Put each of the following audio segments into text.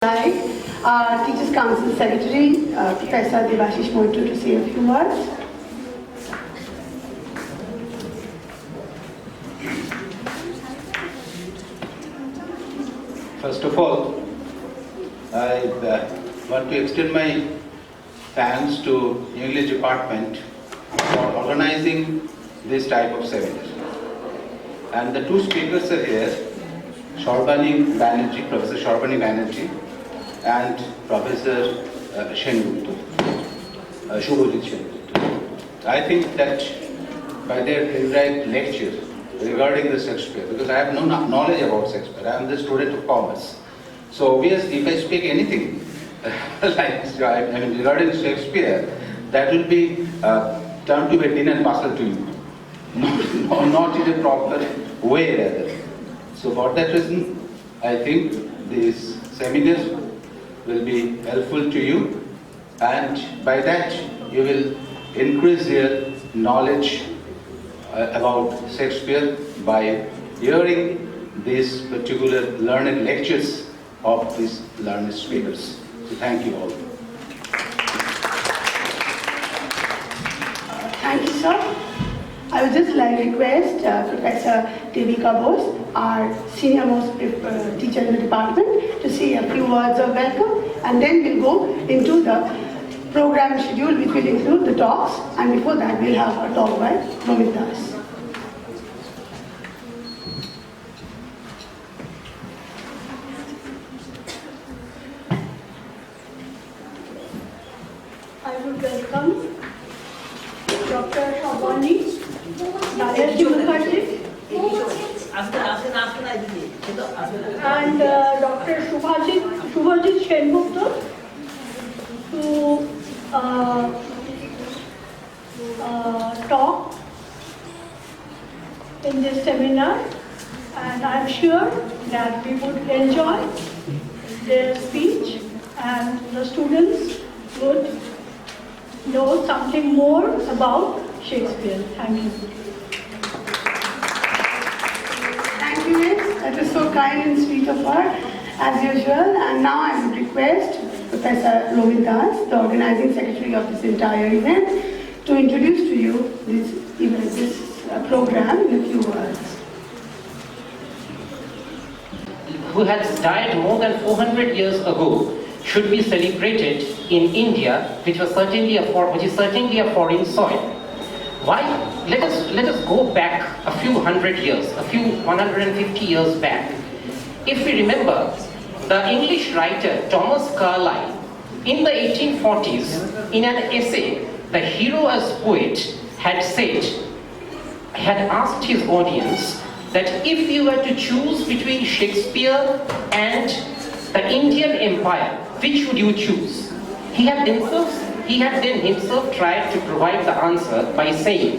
Our Teachers Council Secretary, Professor Devashish Moitu, to say a few words. First of all, I want to extend my thanks to English Department for organizing this type of seminar. And the two speakers are here, Professor Sharbani Banerjee and Professor Shubhajit Sengupta. I think that by their erudite lecture regarding the Shakespeare, because I have no knowledge about Shakespeare, I am the student of commerce. So obviously, if I speak anything regarding Shakespeare, that will be turned to a din and parcel to you, not in a proper way rather. So for that reason, I think this seminar will be helpful to you, and by that you will increase your knowledge about Shakespeare by hearing these particular learned lectures of these learned speakers. So thank you all. Thank you, sir. I would just like to request Professor Devika Bose, our senior most teacher in the department, to say a few words of welcome, and then we'll go into the program schedule, which will include the talks, and before that we'll have a talk by Romitas. I would welcome Dr. Sharbani Banerjee and Dr. Shubhajit Sengupta to talk in this seminar, and I'm sure that we would enjoy their speech and the students would know something more about Shakespeare. Thank you. Thank you, Miss. That was so kind and sweet of her, as usual. And now I would request Professor Romitas, the organizing secretary of this entire event, to introduce to you this program in a few words. Who has died more than 400 years ago should be celebrated in India, which is certainly a foreign soil. Why? Let us go back a few hundred years, a few 150 years back. If we remember, the English writer Thomas Carlyle, in the 1840s, in an essay, The Hero as Poet, had asked his audience that if you were to choose between Shakespeare and the Indian Empire, which would you choose? He had then himself tried to provide the answer by saying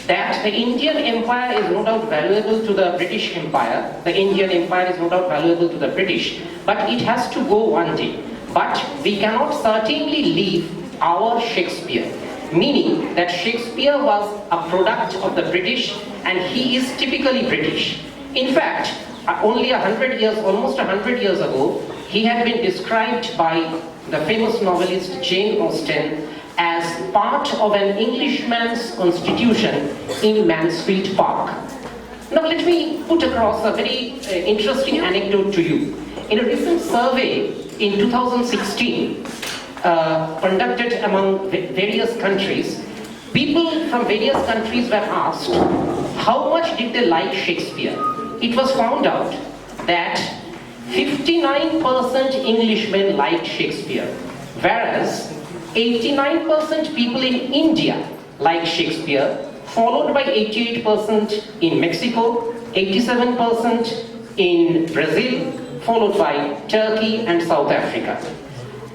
that the Indian Empire is no doubt valuable to the British Empire, the Indian Empire is no doubt valuable to the British, but it has to go one day. But we cannot certainly leave our Shakespeare, meaning that Shakespeare was a product of the British and he is typically British. In fact, almost 100 years ago, he had been described by the famous novelist Jane Austen as part of an Englishman's constitution in Mansfield Park. Now let me put across a very interesting anecdote to you. In a recent survey in 2016, conducted among various countries, people from various countries were asked how much did they like Shakespeare. It was found out that 59% Englishmen liked Shakespeare, whereas 89% people in India liked Shakespeare, followed by 88% in Mexico, 87% in Brazil, followed by Turkey and South Africa.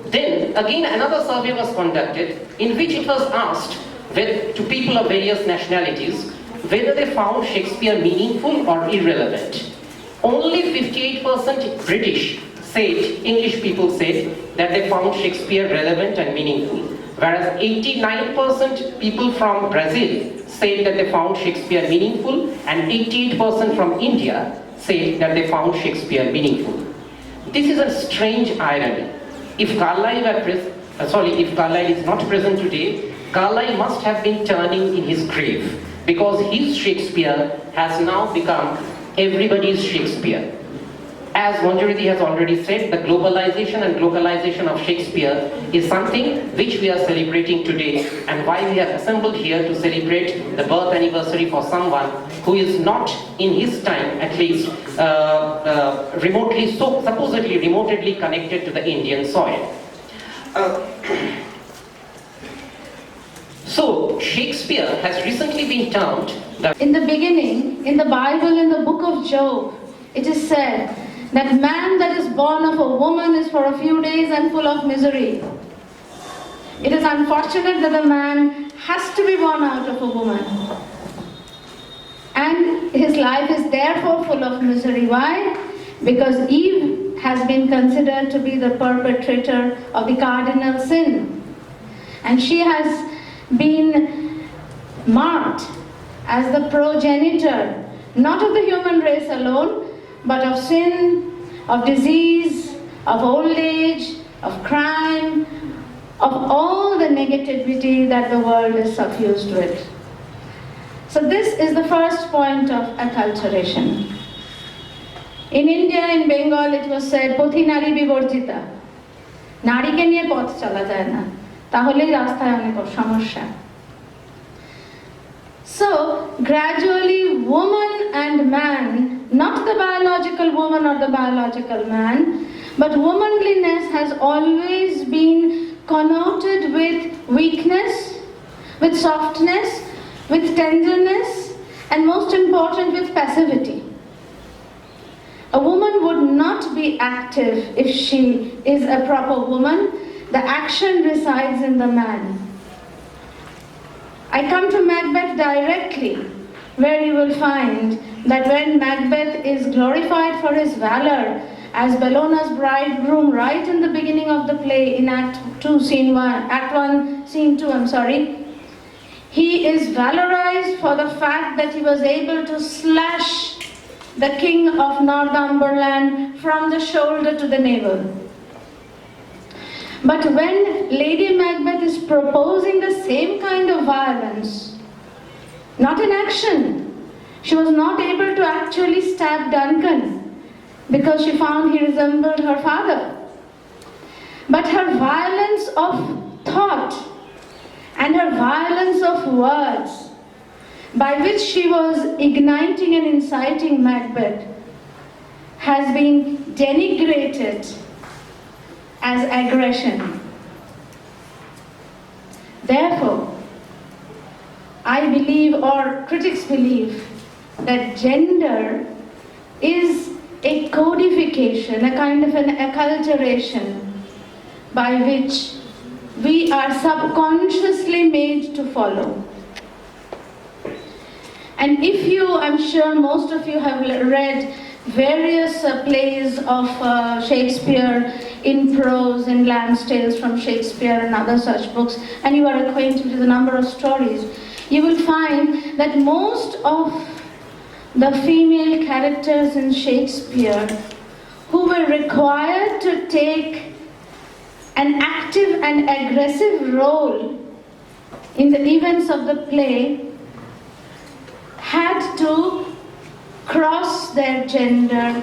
Then again another survey was conducted in which it was asked to people of various nationalities whether they found Shakespeare meaningful or irrelevant. Only 58% English people said that they found Shakespeare relevant and meaningful, whereas 89% people from Brazil said that they found Shakespeare meaningful, and 88% from India said that they found Shakespeare meaningful. This is a strange irony. If Carlyle is not present today, Carlyle must have been turning in his grave, because his Shakespeare has now become everybody's Shakespeare. As Manjuriti has already said, the globalization and localization of Shakespeare is something which we are celebrating today, and why we have assembled here to celebrate the birth anniversary for someone who is not, in his time at least, supposedly remotely connected to the Indian soil. So, Shakespeare has recently been termed the... In the beginning, in the Bible, in the book of Job, it is said that man that is born of a woman is for a few days and full of misery. It is unfortunate that a man has to be born out of a woman. And his life is therefore full of misery. Why? Because Eve has been considered to be the perpetrator of the cardinal sin. And she has been marked as the progenitor, not of the human race alone, but of sin, of disease, of old age, of crime, of all the negativity that the world is suffused with. So this is the first point of acculturation. In India, in Bengal, it was said, "Pothi nari biborjita." Nari ke niye poth chala jay na, taholei rasthay onek samasya. So, gradually, woman and man, not the biological woman or the biological man, but womanliness has always been connoted with weakness, with softness, with tenderness, and most important, with passivity. A woman would not be active if she is a proper woman. The action resides in the man. I come to Macbeth directly, where you will find that when Macbeth is glorified for his valor as Bellona's bridegroom right in the beginning of the play in Act 1, Scene 2, he is valorized for the fact that he was able to slash the king of Northumberland from the shoulder to the navel. But when Lady Macbeth is proposing the same kind of violence, not in action, she was not able to actually stab Duncan because she found he resembled her father. But her violence of thought and her violence of words, by which she was igniting and inciting Macbeth, has been denigrated as aggression. Therefore, I believe, or critics believe, that gender is a codification, a kind of an acculturation by which we are subconsciously made to follow. And if you, I'm sure most of you have read various plays of Shakespeare in prose, in Lamb's Tales from Shakespeare and other such books, and you are acquainted with a number of stories, you will find that most of the female characters in Shakespeare who were required to take an active and aggressive role in the events of the play had to cross their gender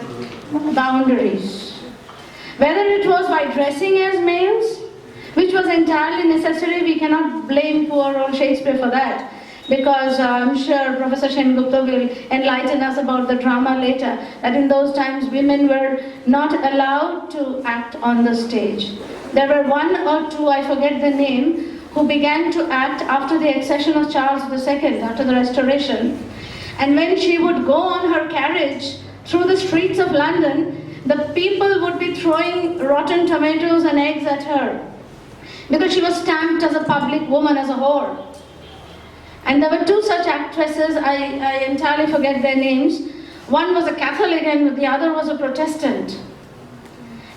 boundaries. Whether it was by dressing as males, which was entirely necessary, we cannot blame poor old Shakespeare for that, because I'm sure Professor Sengupta will enlighten us about the drama later, that in those times women were not allowed to act on the stage. There were one or two, I forget the name, who began to act after the accession of Charles II, after the Restoration. And when she would go on her carriage through the streets of London, the people would be throwing rotten tomatoes and eggs at her, because she was stamped as a public woman, as a whore. And there were two such actresses, I entirely forget their names. One was a Catholic and the other was a Protestant.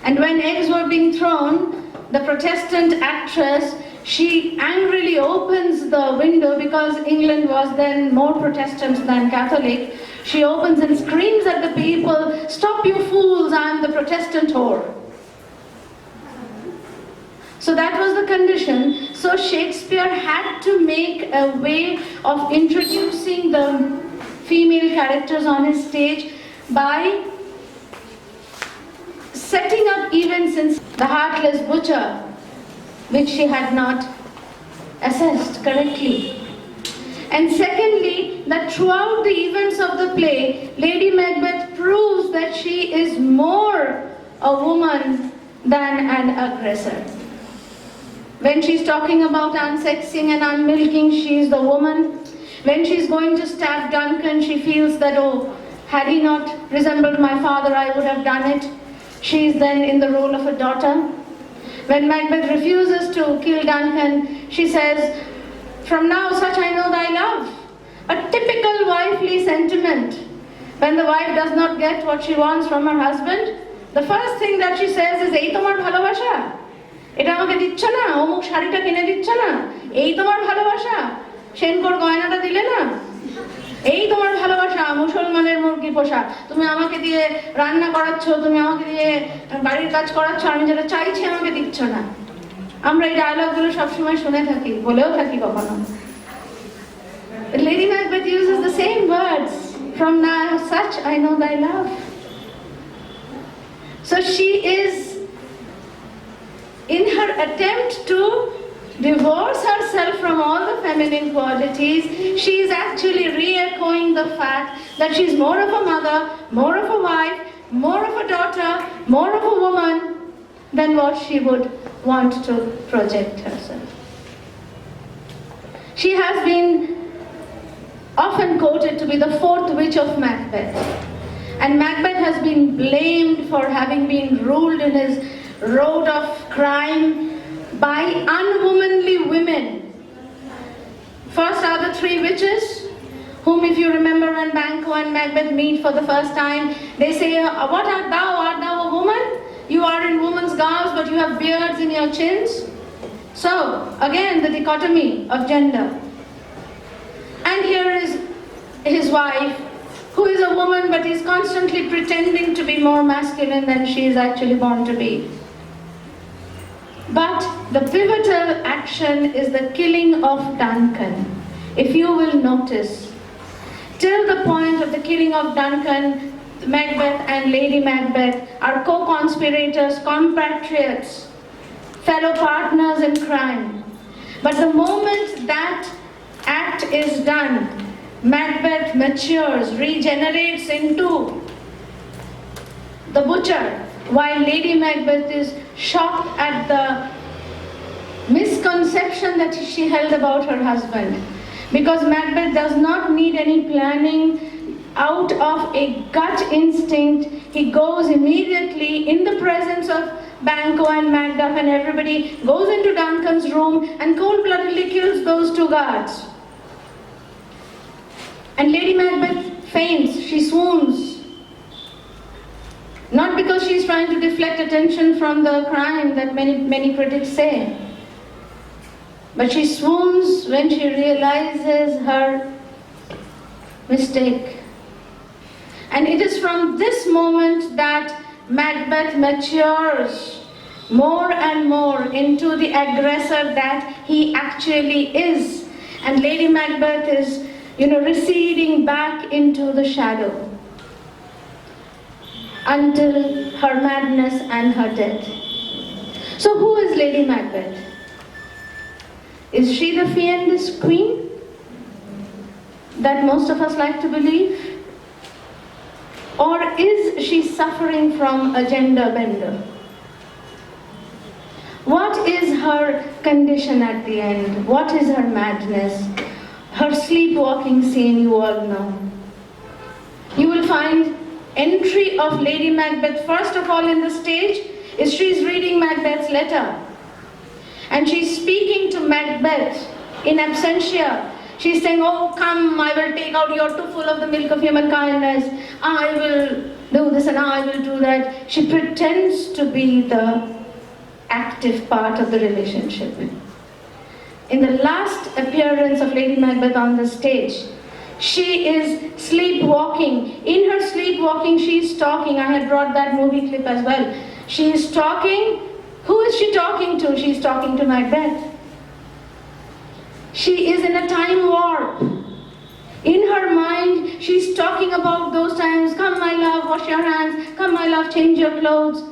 And when eggs were being thrown, the Protestant actress, she angrily opens the window, because England was then more Protestant than Catholic, She opens and screams at the people, "Stop you fools, I am the Protestant whore." So that was the condition. So Shakespeare had to make a way of introducing the female characters on his stage by setting up events in the heartless butcher, which she had not assessed correctly. And secondly, that throughout the events of the play, Lady Macbeth proves that she is more a woman than an aggressor. When she's talking about unsexing and unmilking, she is the woman. When she's going to stab Duncan, she feels that, oh, had he not resembled my father, I would have done it. She is then in the role of a daughter. When Macbeth refuses to kill Duncan, she says, "From now such I know thy love." A typical wifely sentiment. When the wife does not get what she wants from her husband, the first thing that she says is, "Ei tomar bhalobasha? এটা আমাকে দিচ্ছ না, অমুক শাড়িটা কিনে দিচ্ছ না, এই তোমার ভালোবাসা, সেনকোর গয়নাটা দিলে না, এই তোমার ভালোবাসা, মুসলমানের মুরগি পোষা, তুমি আমাকে দিয়ে রান্না করাচ্ছ, তুমি আমাকে দিয়ে বাড়ির কাজ করাচ্ছ, আমি যেটা চাইছি আমাকে দিচ্ছ না।" আমরা এই ডায়লগগুলো সবসময় শুনে থাকি, বলেও থাকি কখনো। Lady Macbeth uses the same words. From now such I know thy love. So she is, in her attempt to divorce herself from all the feminine qualities, she is actually re-echoing the fact that she is more of a mother, more of a wife, more of a daughter, more of a woman than what she would want to project herself. She has been often quoted to be the fourth witch of Macbeth. And Macbeth has been blamed for having been ruled in his road of crime by unwomanly women. First are the three witches, whom, if you remember, when Banquo and Macbeth meet for the first time, they say, "What art thou? Art thou a woman? You are in woman's garbs, but you have beards in your chins." So, again, the dichotomy of gender. And here is his wife, who is a woman but is constantly pretending to be more masculine than she is actually born to be. But the pivotal action is the killing of Duncan. If you will notice, till the point of the killing of Duncan, Macbeth and Lady Macbeth are co-conspirators, compatriots, fellow partners in crime. But the moment that act is done, Macbeth matures, regenerates into the butcher, while Lady Macbeth is shocked at the misconception that she held about her husband. Because Macbeth does not need any planning. Out of a gut instinct, he goes immediately in the presence of Banquo and Macduff and everybody, goes into Duncan's room and cold-bloodedly kills those two guards. And Lady Macbeth faints, she swoons. Not because she's trying to deflect attention from the crime that many critics say, but she swoons when she realizes her mistake. And it is from this moment that Macbeth matures more and more into the aggressor that he actually is. And Lady Macbeth is, receding back into the shadow until her madness and her death. So who is Lady Macbeth? Is she the fiendish queen that most of us like to believe? Or is she suffering from a gender bender? What is her condition at the end? What is her madness? Her sleepwalking scene, you all know. You will find entry of Lady Macbeth first of all in the stage is she's reading Macbeth's letter. And she's speaking to Macbeth in absentia. She's saying, "Oh, come, I will take out, you're too full of the milk of human kindness. I will do this and I will do that." She pretends to be the active part of the relationship. In the last appearance of Lady Macbeth on the stage, She is sleepwalking. In her sleepwalking, she is talking. I had brought that movie clip as well. She is talking. Who is she talking to? She is talking to my bed. She is in a time warp. In her mind, she's talking about those times. Come, my love, wash your hands. Come, my love, change your clothes.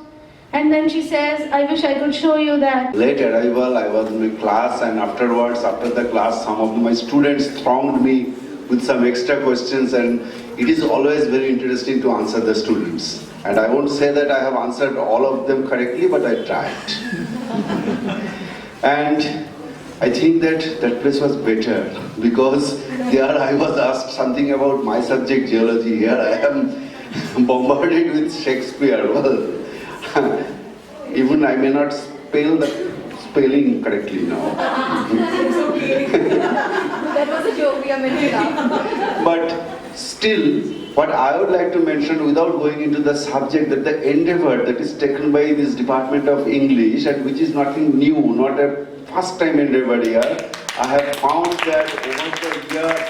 And then she says, I wish I could show you that. Late arrival, I was in my class, and afterwards, after the class, some of my students thronged me with some extra questions, and it is always very interesting to answer the students. And I won't say that I have answered all of them correctly, but I tried. And I think that that place was better, because there I was asked something about my subject, geology. Here I am bombarded with Shakespeare. Well, even I may not spell the spelling correctly now. It's okay. That was a joke we are meant to laugh. But still, what I would like to mention, without going into the subject, that the endeavor that is taken by this Department of English, and which is nothing new, not a first time endeavor here, I have found that over the years,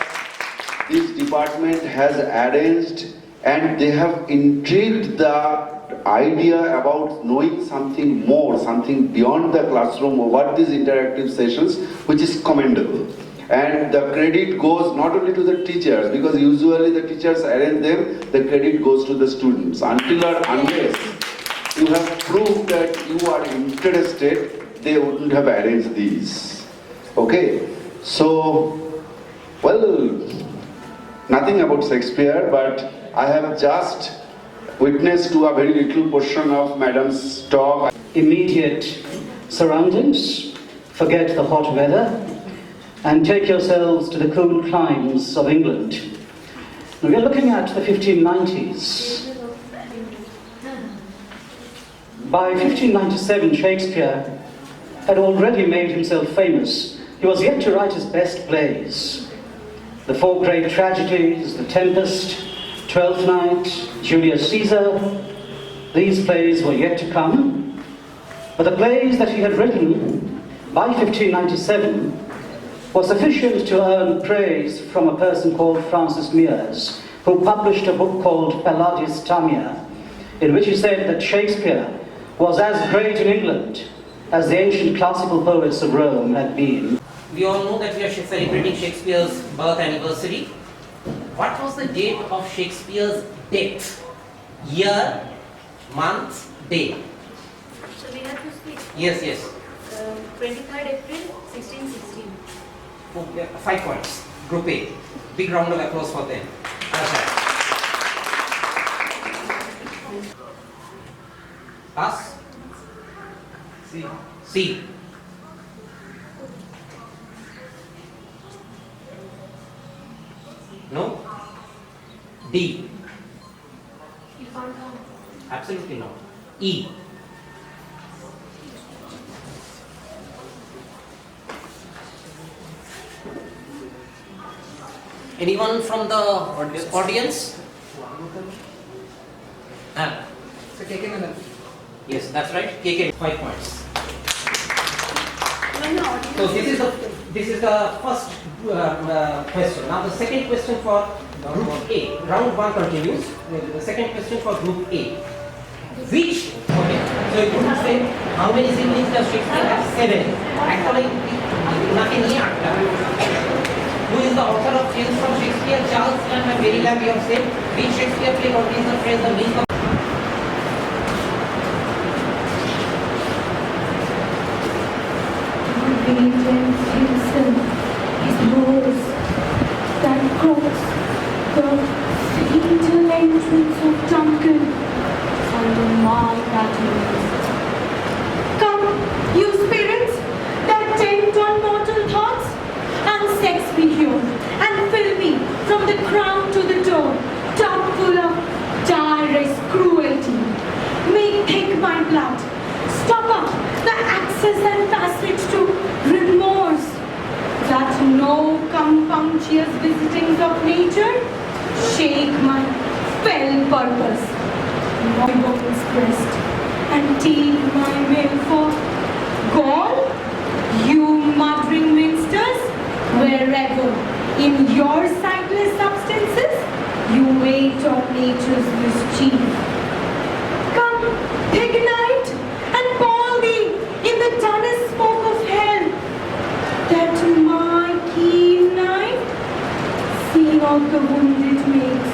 this department has arranged, and they have intrigued the idea about knowing something more, something beyond the classroom over these interactive sessions, which is commendable. And the credit goes not only to the teachers, because usually the teachers arrange them, the credit goes to the students. Until or unless you have proved that you are interested, they wouldn't have arranged these. Okay? So, well, nothing about Shakespeare, but I have just witnessed to a very little portion of Madam's talk. Immediate surroundings, forget the hot weather, and take yourselves to the cool climes of England. Now, we are looking at the 1590s. By 1597, Shakespeare had already made himself famous. He was yet to write his best plays. The four great tragedies, The Tempest, Twelfth Night, Julius Caesar, these plays were yet to come. But the plays that he had written by 1597 were sufficient to earn praise from a person called Francis Mears, who published a book called Palladius Tamia, in which he said that Shakespeare was as great in England as the ancient classical poets of Rome had been. We all know that we are celebrating Shakespeare's birth anniversary. What was the date of Shakespeare's death? Year, month, day. So we have to speak. Yes, yes. 23rd April 1616. 5 points. Group A. Big round of applause for them. Pass. C. C. No? D. Absolutely not. E. Anyone from the audience? So KK. Yes, that's right. KK, 5 points. So this is the first question. Now the second question for group A. Round 1 continues. The second question for group A. Which? Okay. So you would say how many siblings does Shakespeare have? 7. Actually, nothing here. Who is the author of Tales from Shakespeare? Charles Lamb and Mary Lamb, you have said. Which Shakespeare play contains the phrase the meaning of himself is those that cross the fatal entrance of Duncan under my battles. Come, you spirits that tend on mortal thoughts, unsex me here and fill me from the crown to the toe, tub full of direst cruelty. Make thick my blood, stop up the access and passage to remorse, that no compunctious visitings of nature shake my fell purpose. My woman's breast and take my will for Gaul, you muttering minsters, wherever in your sightless of the wound it makes,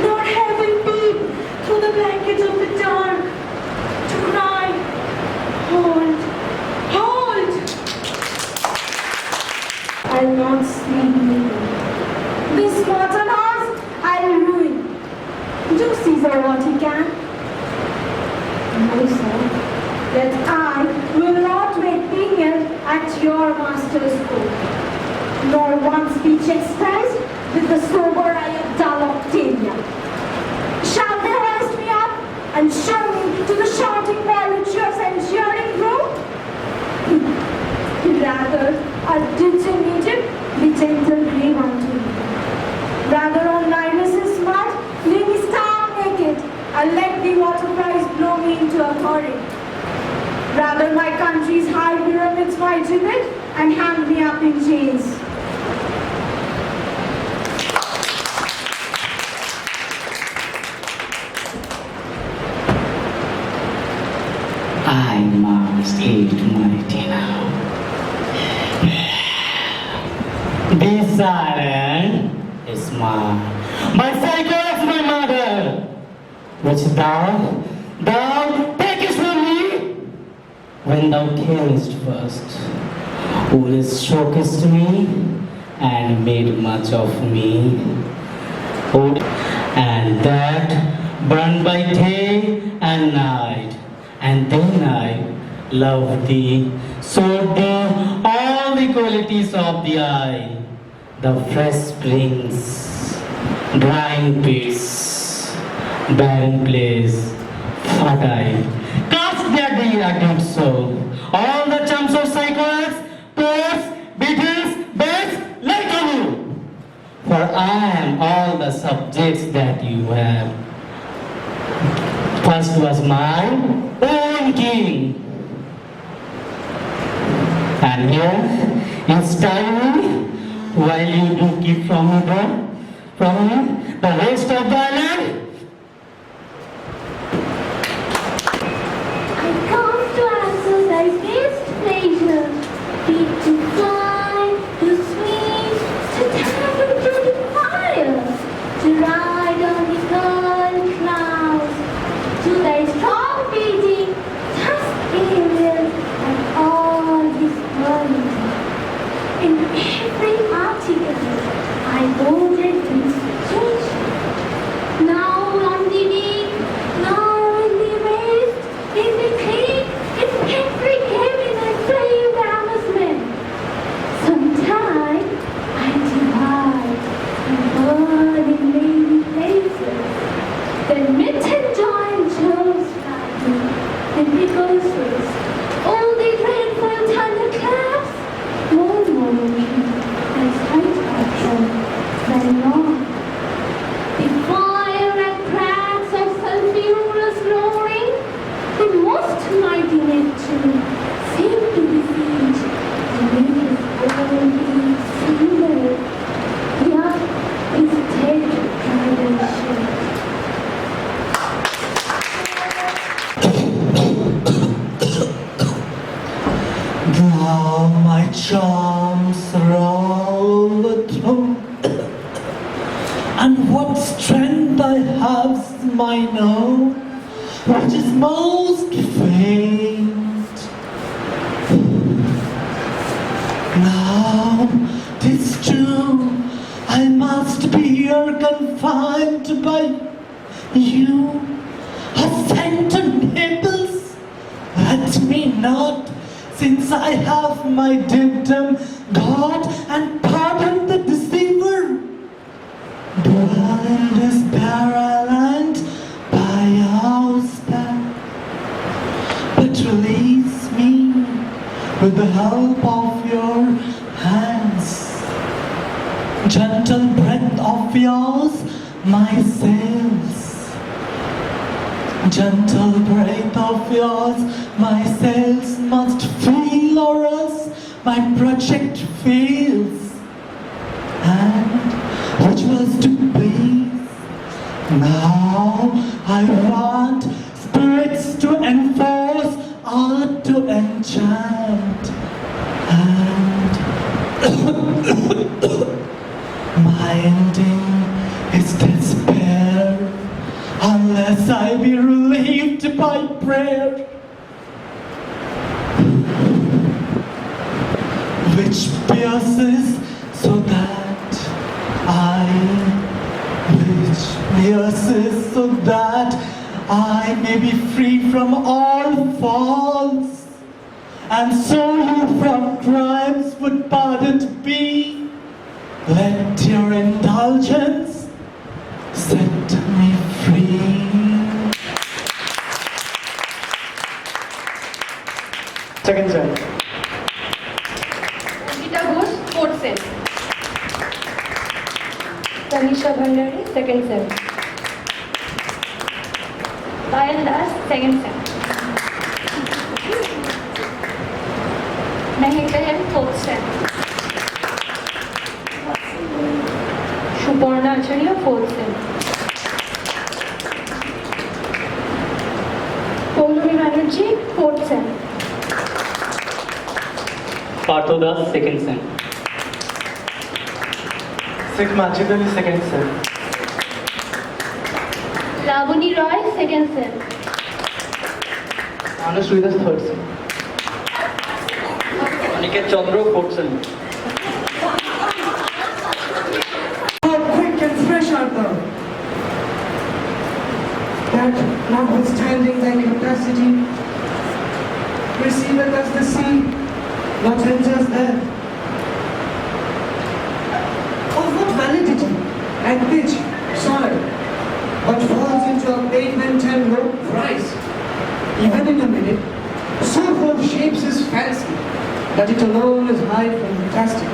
nor heaven peep through the blanket of the dark to cry, hold, hold. I'll not sleep neither. This mortal house I'll ruin. Do Caesar what he can. No, sir, that I will not make pinion at your master's court, nor once be chastised with the sober eye of dull Octavia. Shall they hoist me up and show me to the shouting volunteers and jeering room? Rather, a ditch in Egypt be gentle grave unto me. Rather on Nilus' mud, lay me stark naked, and let the water price blow me into a torrent. Rather my country's high pyramids my gibbet, and hang me up in chains. I must eat my dinner. This iron is my cycle of my mother, which thou takest from me when thou camest first, who shokest me and made much of me, and that burned by day and night, and then I loved thee, showed thee all the qualities of the eye, the fresh springs, drying pits, barren place, fertile. Cast that thee I did so. All the charms of cycles, toads, beetles, birds, like you. For I am all the subjects that you have. First was my own king. And here, you style me while you do keep from me the rest of the island. I come to answer thy best pleasure, be it to fly, to swim, to dive into the fire, to ride on the golden clouds, to thy strong beating, thus aerial, and all his quality. In every article, I voted his situation. Now on the wing, now in the waist, in the thick, in every cabin I play with amusement. Sometime I divide and burn in many places. Then meet and join Joe's garden, and Nicholas race. All the dreadful thunderclaps, more momentary, as height control, than long. The fire and cracks of sulphurous roaring, the most mighty Neptune, seem to besiege to make his own being single. Yet his dead tradition. Thou my charms are overthrown, and what strength I have mine own, which is most faint. Now 'tis true, I must be here confined by you. A scent and nibbles at me not, since I have my dictum got, and pardon the deceiver. Dwell in this barren land by your spell, but release me with the help of your hands. Gentle breath of yours, my sails. Gentle breath of yours, my sails must feel, or else my project fails. And which was to please, now I want spirits to enforce, art to enchant, and My ending is despair, unless I be relieved by prayer, which pierces so that I may be free from all faults, and so you from crimes would pardoned be. Let your indulgence set me free. Second sem. Gita Ghosh, 4th sem. Tanisha Bhandari, 2nd sem. Payal Das, 2nd sem. Mehek Behel, 4th sem. Suparna Acharya, 4th sem. Paulami Banerjee, 4th sem. Parthodas, second sem. Sigma Chidali, second sem. Lavani Roy, 2nd sem. Anush Ridas, third sem. Aniket Chandra, fourth sem. How quick and fresh art thou, that notwithstanding thy capacity, receiveth as the sea, what enters there. Of what validity and pitch, soil, what falls into a pavement and no price, even in a minute, so forth shapes his fancy, that it alone is high from fantastic.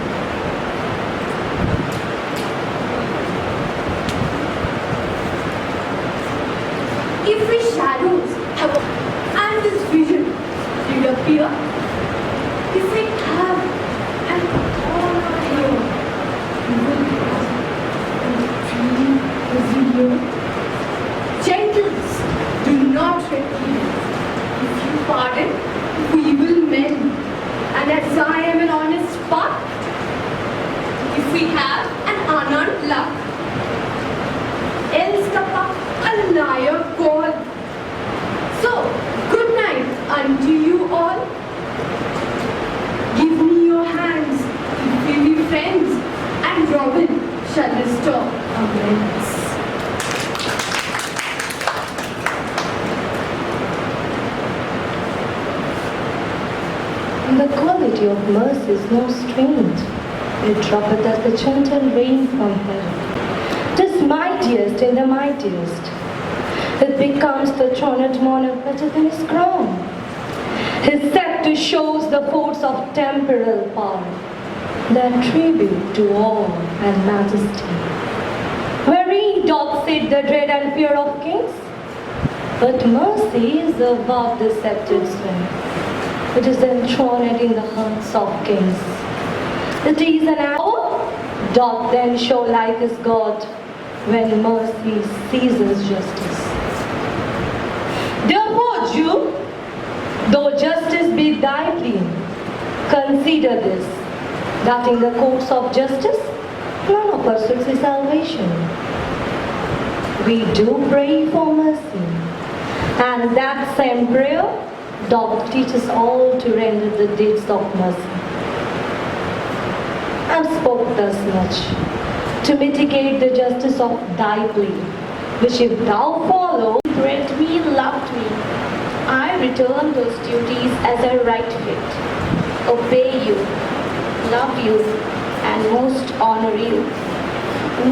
If we shadows have and this vision did appear, if we have an honor here, we will have and dream resilient. Gentles, do not repeat. If you pardon evil men, and as I am an honest part, if we have an honored luck, else the puck a liar call. So, good night unto you all. Give me your hands, if we be friends, and Robin shall restore amends. The quality of mercy is no strength. It droppeth as the gentle rain from heaven. 'Tis mightiest in the mightiest. It becomes the throned monarch better than his crown. His scepter shows the force of temporal power, their tribute to awe and majesty. Wherein doth sit the dread and fear of kings? But mercy is above the sceptred swing. It is enthroned in the hearts of kings. It is an hour, doth then show like his God, when mercy seizes justice. Therefore, Jew, though justice be thy plea, consider this, that in the courts of justice, none of us seeks salvation. We do pray for mercy, and that same prayer doth teach us all to render the deeds of mercy. I spoke thus much to mitigate the justice of thy plea, which if thou follow, bred me, loved me, I return those duties as I right fit, obey you, love you, and most honor you.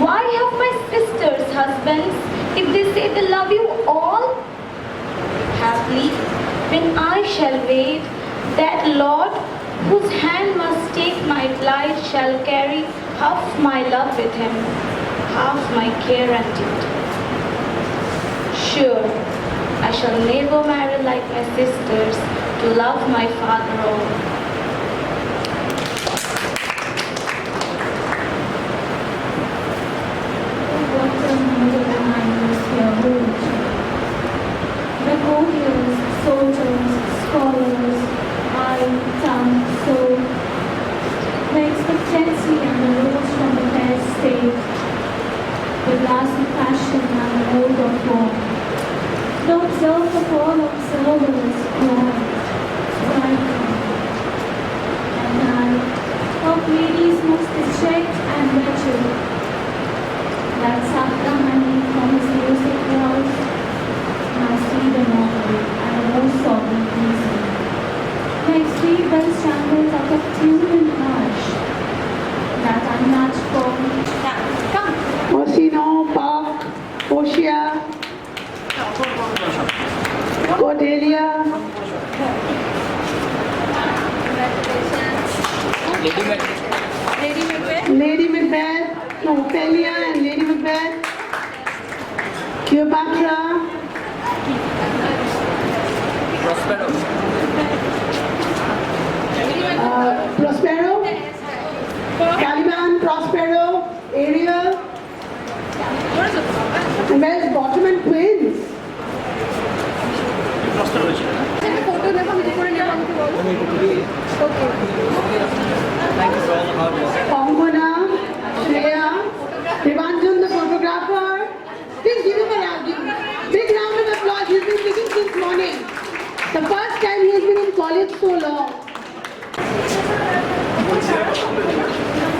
Why have my sisters husbands if they say they love you all? Haply, when I shall wait, that Lord whose hand must take my flight shall carry half my love with him, half my care and duty. Sure, I shall never marry like my sisters to love my father all. What a noble kindness here holds. The courtiers, soldiers, scholars, eye, tongue, soul, the expectancy and the rose from the fair state, marvelous, grand, striking. And I, of ladies most disheveled and wretched, that sucked the honey from his music walls, my sweet and awful, and a most sovereign pleasing. Like sweet bells jangled out of tune and harsh, that unmatched form. Come! Orsino, Park, Oshia, Cordelia, Lady Macbeth, no, Ophelia and Lady Macbeth, Cleopatra, Prospero, Caliban, Prospero, Ariel, and where's Bottom and Queens? Pongona, Shreya, Devanjan the photographer. Please give him a big round of applause. He's been sitting since morning. The first time he has been in college so long.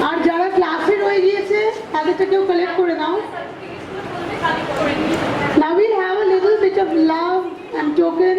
আর যারা ক্লাসে রয়ে গিয়েছে তাদেরটা কেউ collect করে নাও। Now we'll have a little bit of love and token.